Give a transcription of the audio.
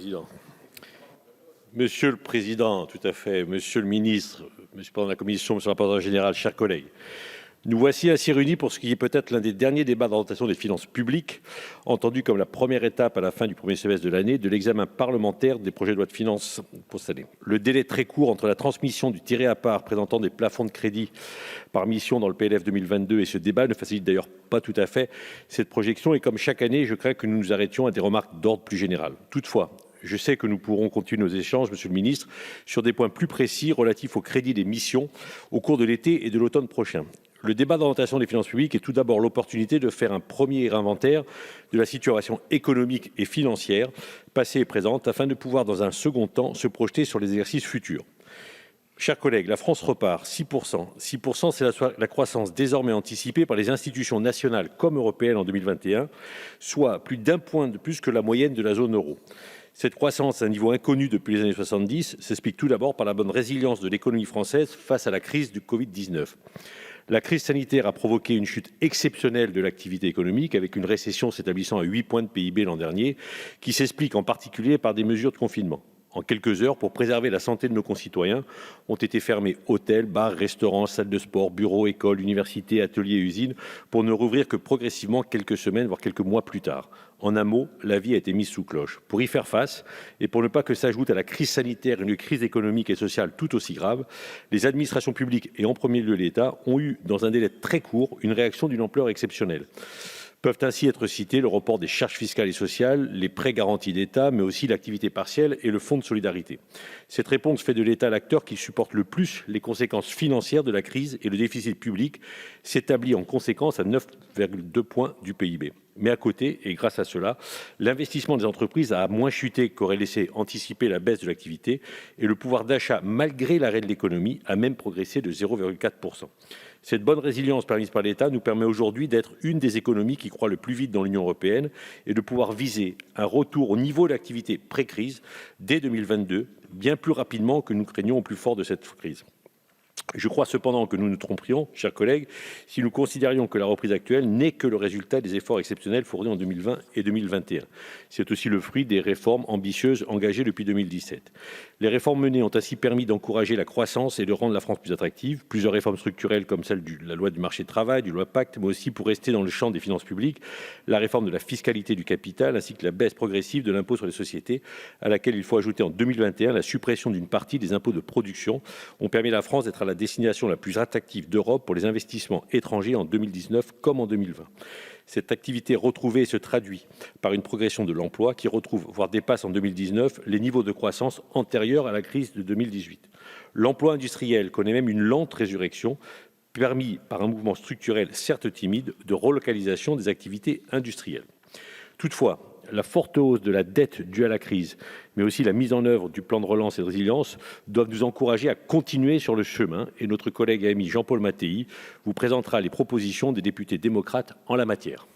Président. Monsieur le Président, tout à fait, Monsieur le Ministre, Monsieur le Président de la Commission, Monsieur le rapporteur général, chers collègues, nous voici ainsi réunis pour ce qui est peut-être l'un des derniers débats d'orientation des finances publiques, entendu comme la première étape à la fin du premier semestre de l'année de l'examen parlementaire des projets de loi de finances pour cette année. Le délai très court entre la transmission du tiré à part présentant des plafonds de crédit par mission dans le PLF 2022 et ce débat ne facilite d'ailleurs pas tout à fait cette projection et comme chaque année, je crains que nous nous arrêtions à des remarques d'ordre plus général. Toutefois, je sais que nous pourrons continuer nos échanges, Monsieur le Ministre, sur des points plus précis relatifs au crédit des missions au cours de l'été et de l'automne prochain. Le débat d'orientation des finances publiques est tout d'abord l'opportunité de faire un premier inventaire de la situation économique et financière passée et présente afin de pouvoir dans un second temps se projeter sur les exercices futurs. Chers collègues, la France repart 6%. 6%, c'est la croissance désormais anticipée par les institutions nationales comme européennes en 2021, soit plus d'1 point de plus que la moyenne de la zone euro. Cette croissance à un niveau inconnu depuis les années 70 s'explique tout d'abord par la bonne résilience de l'économie française face à la crise du Covid-19. La crise sanitaire a provoqué une chute exceptionnelle de l'activité économique avec une récession s'établissant à 8 points de PIB l'an dernier, qui s'explique en particulier par des mesures de confinement. En quelques heures, pour préserver la santé de nos concitoyens, ont été fermés hôtels, bars, restaurants, salles de sport, bureaux, écoles, universités, ateliers et usines, pour ne rouvrir que progressivement quelques semaines, voire quelques mois plus tard. En un mot, la vie a été mise sous cloche. Pour y faire face, et pour ne pas que s'ajoute à la crise sanitaire une crise économique et sociale tout aussi grave, les administrations publiques, et en premier lieu l'État, ont eu, dans un délai très court, une réaction d'une ampleur exceptionnelle. Peuvent ainsi être cités le report des charges fiscales et sociales, les prêts garantis d'État, mais aussi l'activité partielle et le fonds de solidarité. Cette réponse fait de l'État l'acteur qui supporte le plus les conséquences financières de la crise et le déficit public s'établit en conséquence à 9,2 points du PIB. Mais à côté, et grâce à cela, l'investissement des entreprises a moins chuté qu'aurait laissé anticiper la baisse de l'activité et le pouvoir d'achat, malgré l'arrêt de l'économie, a même progressé de 0,4%. Cette bonne résilience permise par l'État nous permet aujourd'hui d'être une des économies qui croît le plus vite dans l'Union européenne et de pouvoir viser un retour au niveau d'activité pré-crise dès 2022, bien plus rapidement que nous craignions au plus fort de cette crise. Je crois cependant que nous nous tromperions, chers collègues, si nous considérions que la reprise actuelle n'est que le résultat des efforts exceptionnels fournis en 2020 et 2021. C'est aussi le fruit des réformes ambitieuses engagées depuis 2017. Les réformes menées ont ainsi permis d'encourager la croissance et de rendre la France plus attractive. Plusieurs réformes structurelles comme celle de la loi du marché du travail, du loi Pacte, mais aussi pour rester dans le champ des finances publiques, la réforme de la fiscalité du capital ainsi que la baisse progressive de l'impôt sur les sociétés, à laquelle il faut ajouter en 2021 la suppression d'une partie des impôts de production, ont permis à la France d'être à la destination la plus attractive d'Europe pour les investissements étrangers en 2019 comme en 2020. Cette activité retrouvée se traduit par une progression de l'emploi qui retrouve, voire dépasse en 2019, les niveaux de croissance antérieurs à la crise de 2018. L'emploi industriel connaît même une lente résurrection, permis par un mouvement structurel certes timide de relocalisation des activités industrielles. Toutefois, la forte hausse de la dette due à la crise, mais aussi la mise en œuvre du plan de relance et de résilience doivent nous encourager à continuer sur le chemin et notre collègue et ami Jean-Paul Mattei vous présentera les propositions des députés démocrates en la matière.